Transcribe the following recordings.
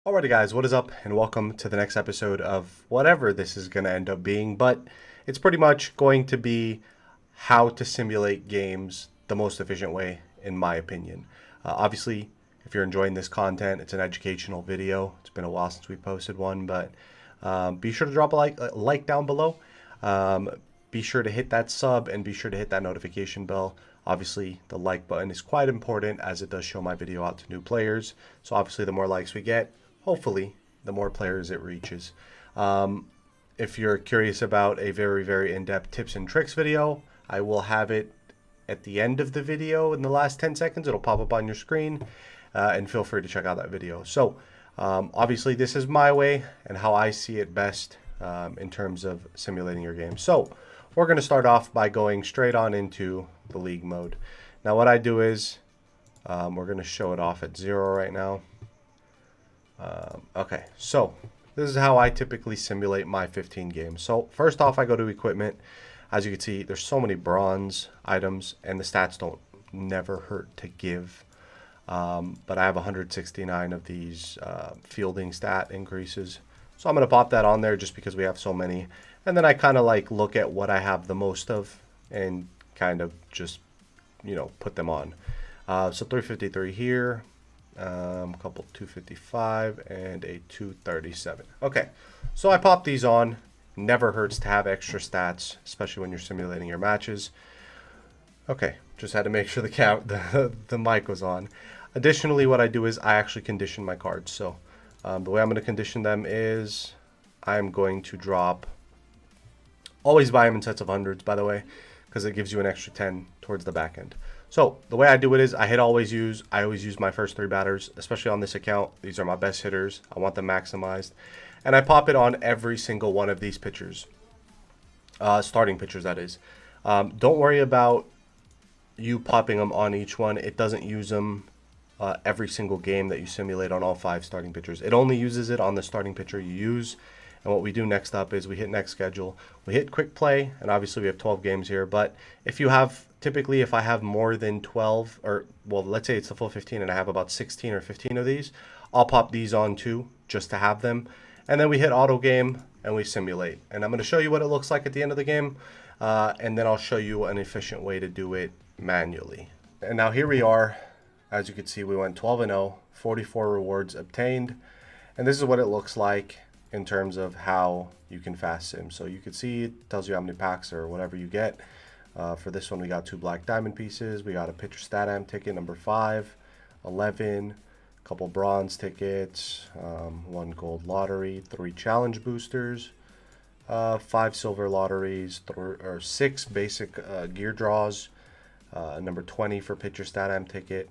Alrighty guys, what is up and welcome to the next episode of whatever this is going to end up being, but it's pretty much going to be how to simulate games the most efficient way, in my opinion. Obviously, if you're enjoying this content, it's an educational video. It's been a while since we posted one, but be sure to drop a like down below. Be sure to hit that sub and be sure to hit that notification bell. Obviously, the like button is quite important as it does show my video out to new players. So obviously, the more likes we get, hopefully, the more players it reaches. If you're curious about a very in-depth tips and tricks video, I will have it at the end of the video in the last 10 seconds. It'll pop up on your screen, and feel free to check out that video. So, obviously, this is my way and how I see it best in terms of simulating your game. So, we're going to start off by going straight on into the league mode. Now, what I do is we're going to show it off at 0 right now. Okay, so this is how I typically simulate my 15 games. So first off, I go to equipment. As you can see, there's so many bronze items, and the stats don't never hurt to give. But I have 169 of these fielding stat increases. So I'm going to pop that on there just because we have so many. And then I kind of like look at what I have the most of and kind of just, put them on. So 353 here. Couple 255 and a 237. Okay, so I pop these on. Never hurts to have extra stats, especially when you're simulating your matches. Okay, just had to make sure the mic was on. Additionally, what I do is I actually condition my cards. So the way I'm going to condition them is I'm going to drop. Always buy them in sets of hundreds, by the way, because it gives you an extra 10 towards the back end. So the way I do it is I hit always use. I always use my first 3 batters, especially on this account. These are my best hitters. I want them maximized. And I pop it on every single one of these pitchers. Starting pitchers, that is. Don't worry about you popping them on each one. It doesn't use them every single game that you simulate on all 5 starting pitchers. It only uses it on the starting pitcher you use. And what we do next up is we hit next schedule. We hit quick play, and obviously we have 12 games here. But if you have, typically if I have more than 12, or well, let's say it's the full 15 and I have about 16 or 15 of these, I'll pop these on too, just to have them. And then we hit auto game and we simulate. And I'm going to show you what it looks like at the end of the game. And then I'll show you an efficient way to do it manually. And now here we are. As you can see, we went 12-0, 44 rewards obtained. And this is what it looks like in terms of how you can fast sim. So you can see it tells you how many packs or whatever you get. For this one, we got 2 black diamond pieces. We got a pitcher stat am ticket number 5, 11, a couple bronze tickets, 1 gold lottery, 3 challenge boosters, 5 silver lotteries, 6 basic gear draws, number 20 for pitcher stat am ticket,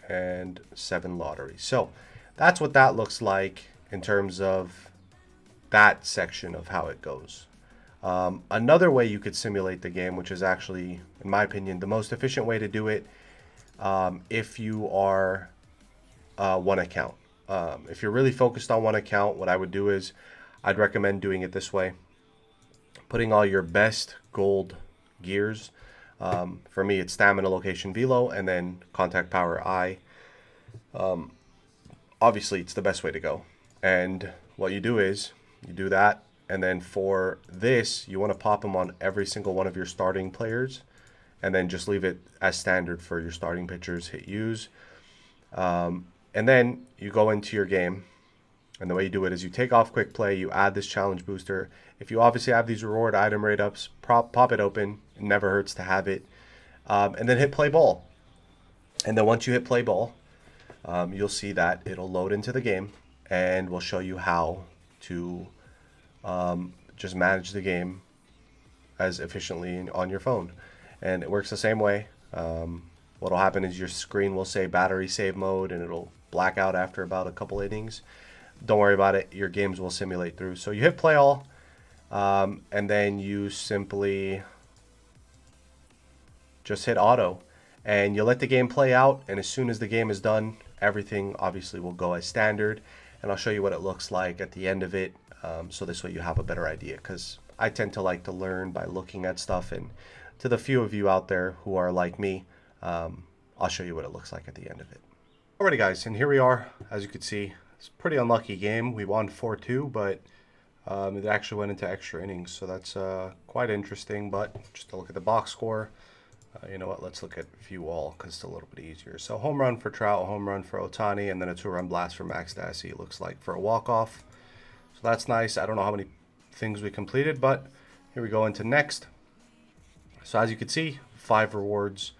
and 7 lotteries. So that's what that looks like in terms of that section of how it goes. Another way you could simulate the game, which is actually, in my opinion, the most efficient way to do it, if you are one account. If you're really focused on one account, what I would do is I'd recommend doing it this way. Putting all your best gold gears. For me, it's stamina, location, velo, and then contact power I. Obviously, it's the best way to go. And what you do is you do that, and then for this, you want to pop them on every single one of your starting players, and then just leave it as standard for your starting pitchers. Hit use, and then you go into your game, and the way you do it is you take off quick play, you add this challenge booster. If you obviously have these reward item rate ups, pop it open. It never hurts to have it, and then hit play ball. And then once you hit play ball, you'll see that it'll load into the game, and we'll show you how to just manage the game as efficiently on your phone. And it works the same way. What'll happen is your screen will say battery save mode, and it'll black out after about a couple innings. Don't worry about it. Your games will simulate through. So you hit play all, and then you simply just hit auto, and you let the game play out. And as soon as the game is done, everything obviously will go as standard. And I'll show you what it looks like at the end of it. So this way you have a better idea, because I tend to like to learn by looking at stuff. And to the few of you out there who are like me, I'll show you what it looks like at the end of it. Alrighty guys, and here we are. As you can see, It's a pretty unlucky game. We won 4-2, but it actually went into extra innings, so that's quite interesting. But just to look at the box score, you know what? Let's look at view all because it's a little bit easier. So home run for Trout, home run for Ohtani, and then a 2-run blast for Max Stassi. It looks like for a walk-off. So that's nice. I don't know how many things we completed, but here we go into next. So as you can see, 5 rewards.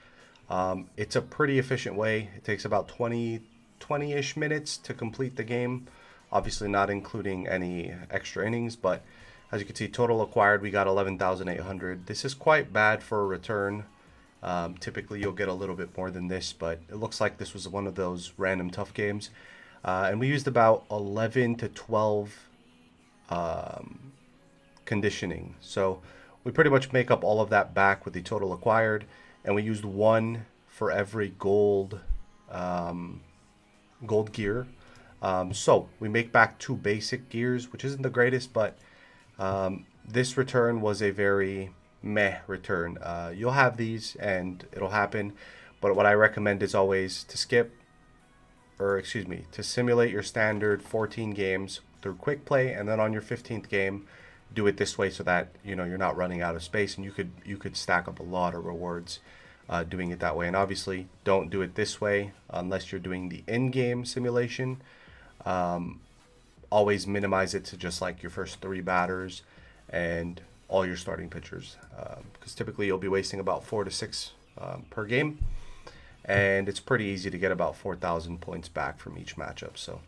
It's a pretty efficient way. It takes about 20-ish minutes to complete the game. Obviously not including any extra innings, but as you can see, total acquired, we got 11,800. This is quite bad for a return. Typically you'll get a little bit more than this, but it looks like this was one of those random tough games. And we used about 11 to 12 conditioning. So we pretty much make up all of that back with the total acquired, and we used 1 for every gold gear. So we make back 2 basic gears, which isn't the greatest, but this return was a very meh return. You'll have these and it'll happen, but what I recommend is always to to simulate your standard 14 games through quick play, and then on your 15th game do it this way so that you're not running out of space, and you could stack up a lot of rewards doing it that way. And obviously don't do it this way unless you're doing the in-game simulation. Always minimize it to just like your first 3 batters and all your starting pitchers, because typically you'll be wasting about 4 to 6 per game, and it's pretty easy to get about 4,000 points back from each matchup. So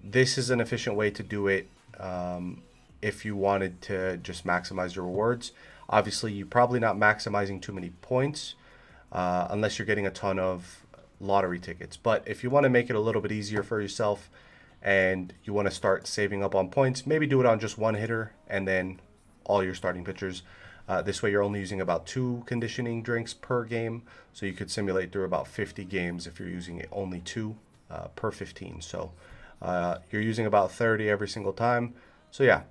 this is an efficient way to do it if you wanted to just maximize your rewards. Obviously you're probably not maximizing too many points unless you're getting a ton of lottery tickets, but if you want to make it a little bit easier for yourself and you want to start saving up on points, maybe do it on just 1 hitter and then all your starting pitchers. This way you're only using about 2 conditioning drinks per game, so you could simulate through about 50 games if you're using it only 2 per 15. So you're using about 30 every single time. So yeah,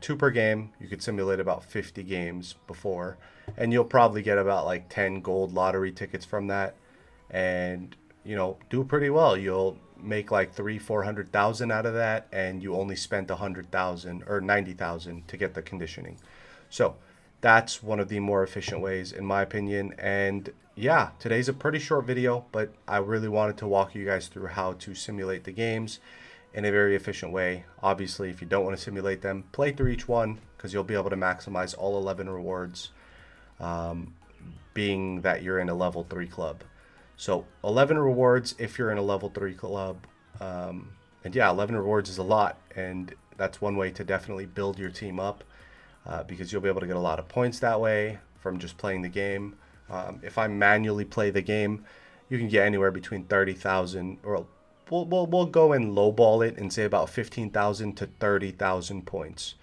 2 per game. You could simulate about 50 games before, and you'll probably get about like 10 gold lottery tickets from that, and do pretty well. You'll make like 300,000-400,000 out of that, and you only spent 100,000 or 90,000 to get the conditioning. So that's one of the more efficient ways in my opinion. And yeah, today's a pretty short video, but I really wanted to walk you guys through how to simulate the games in a very efficient way. Obviously, if you don't want to simulate them, play through each one because you'll be able to maximize all 11 rewards, being that you're in a level 3 club. So 11 rewards if you're in a level 3 club. And yeah, 11 rewards is a lot, and that's one way to definitely build your team up, because you'll be able to get a lot of points that way from just playing the game. If I manually play the game, you can get anywhere between 30,000, or we'll go and lowball it and say about 15,000 to 30,000 points.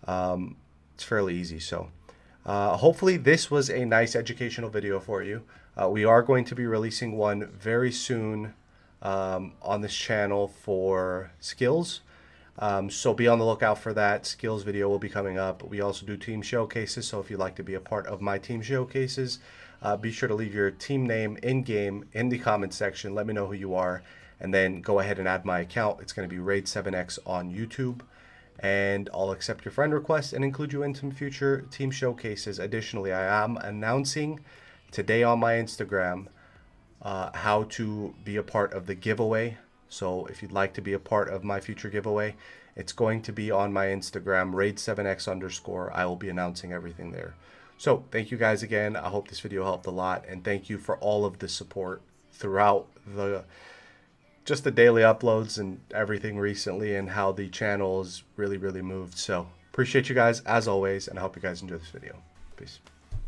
It's fairly easy. So hopefully this was a nice educational video for you. We are going to be releasing one very soon on this channel for skills. So be on the lookout for that. Skills video will be coming up. We also do team showcases, so if you'd like to be a part of my team showcases, be sure to leave your team name in-game in the comment section. Let me know who you are, and then go ahead and add my account. It's going to be Raid7X on YouTube, and I'll accept your friend request and include you in some future team showcases. Additionally, I am announcing today on my Instagram how to be a part of the giveaway. So if you'd like to be a part of my future giveaway, it's going to be on my Instagram, raid7x_. I will be announcing everything there. So thank you guys again. I hope this video helped a lot, and thank you for all of the support throughout just the daily uploads and everything recently, and how the channel has really moved. So appreciate you guys as always, and I hope you guys enjoy this video. Peace.